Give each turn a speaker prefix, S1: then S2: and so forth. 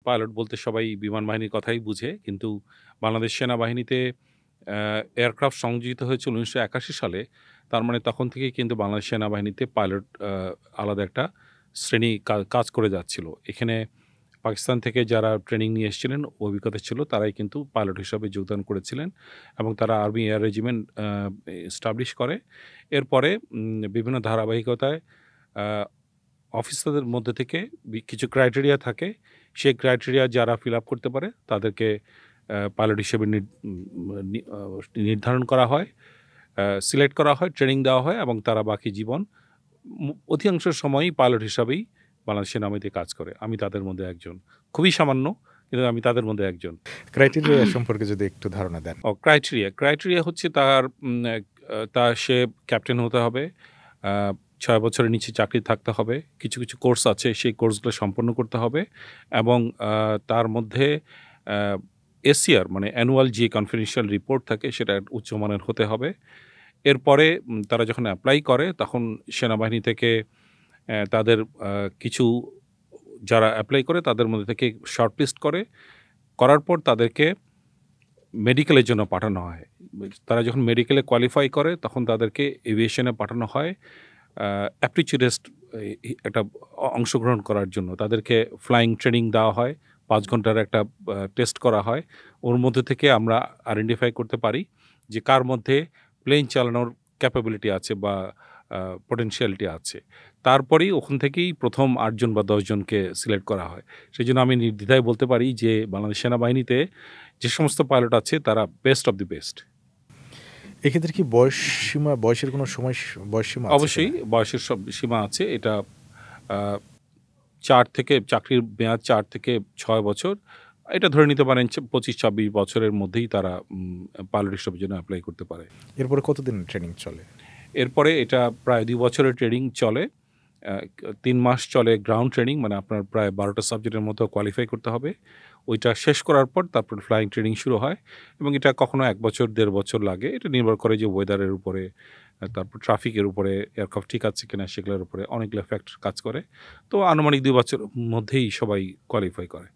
S1: Pilot বলতে সবাই বিমান বাহিনীর কথাই বুঝে। কিন্তু বাংলাদেশ সেনাবাহিনীতে এয়ারক্রাফট সংযোজিত হয়েছিল ১৯৮১ সালে। তার মানে তখন থেকেই কিন্তু বাংলাদেশ সেনাবাহিনীতে পাইলট আলাদা একটা শ্রেণী কাজ করে যাচ্ছিল। এখানে পাকিস্তান থেকে যারা ট্রেনিং নিয়ে এসেছিলেন, অভিজ্ঞতা ছিল, তারাই কিন্তু পাইলট হিসাবে যোগদান করেছিলেন এবং তারা আর্মি এয়ার রেজিমেন্ট এস্টাবলিশ করে। এরপরে বিভিন্ন ধারাবাহিকতায় আ অফিসারদের মধ্যে থেকে কিছু ক্রাইটেরিয়া থাকে। সেই ক্রাইটেরিয়া যারা ফিল আপ করতে পারে তাদেরকে পাইলট হিসেবে নির্ধারণ করা হয়, সিলেক্ট করা হয়, ট্রেনিং দেওয়া হয় এবং তারা বাকি জীবন অধিকাংশ সময়ই পাইলট হিসাবেই বাংলাদেশ সেনাবাহিনীতে কাজ করে। আমি তাদের মধ্যে একজন। খুবই সামান্য, কিন্তু আমি তাদের মধ্যে একজন।
S2: ক্রাইটেরিয়া সম্পর্কে যদি একটু ধারণা দেন।
S1: ক্রাইটেরিয়া হচ্ছে তার সে ক্যাপ্টেন হতে হবে, ৬ বছরের নিচে চাকরি থাকতে হবে, কিছু কোর্স আছে সেই কোর্সগুলো সম্পন্ন করতে হবে এবং তার মধ্যে এসিআর মানে অ্যানুয়াল যে কনফিডেন্সিয়াল রিপোর্ট থাকে সেটা উচ্চমানের হতে হবে। এরপরে তারা যখন অ্যাপ্লাই করে তখন সেনাবাহিনী থেকে তাদের কিছু যারা অ্যাপ্লাই করে তাদের মধ্যে থেকে শর্টলিস্ট করার পর তাদেরকে মেডিকেলের জন্য পাঠানো হয়। তারা যখন মেডিকেলে কোয়ালিফাই করে তখন তাদেরকে এভিয়েশনে পাঠানো হয় অ্যাপটিটিউড টেস্ট একটা অংশগ্রহণ করার জন্য। তাদেরকে ফ্লাইং ট্রেনিং দেওয়া হয়, ৫ ঘন্টার একটা টেস্ট করা হয়। ওর মধ্যে থেকে আমরা আইডেন্টিফাই করতে পারি যে কার মধ্যে প্লেন চালানোর ক্যাপাবিলিটি আছে বা পটেনশিয়ালিটি আছে। তারপরেই ওখান থেকেই প্রথম ৮ জন বা ১০ জনকে সিলেক্ট করা হয়। সেই জন্য আমি নির্দ্বিধায় বলতে পারি যে বাংলাদেশ সেনাবাহিনীতে যে সমস্ত পাইলট আছে তারা বেস্ট অব দি বেস্ট।
S2: এক্ষেত্রে কি বয়সের কোনো বয়স সীমা আছে?
S1: অবশ্যই বয়সের সব সীমা আছে। এটা ৪ থেকে চাকরির মেয়াদ ৪ থেকে ৬ বছর। এটা ধরে নিতে পারেন ২৫-২৬ বছরের মধ্যেই তারা পাইলট হিসেবে জন্য অ্যাপ্লাই করতে পারে।
S2: এরপরে কতদিন ট্রেনিং চলে?
S1: এরপরে এটা প্রায় ২ বছরের ট্রেনিং চলে। ৩ মাস চলে গ্রাউন্ড ট্রেনিং, মানে আপনার প্রায় ১২টা সাবজেক্টের মতো কোয়ালিফাই করতে হবে। ওইটা শেষ করার পর তারপর ফ্লাইং ট্রেনিং শুরু হয় এবং এটা কখনো ১ বছর ১.৫ বছর লাগে। এটা নির্ভর করে যে ওয়েদারের উপরে, তারপর ট্রাফিকের উপরে, এয়ারক্রাফট ঠিক আছে কিনা সেগুলোর উপরে অনেকগুলো ফ্যাক্টর কাজ করে। তো আনুমানিক ২ বছরের মধ্যেই সবাই কোয়ালিফাই করে।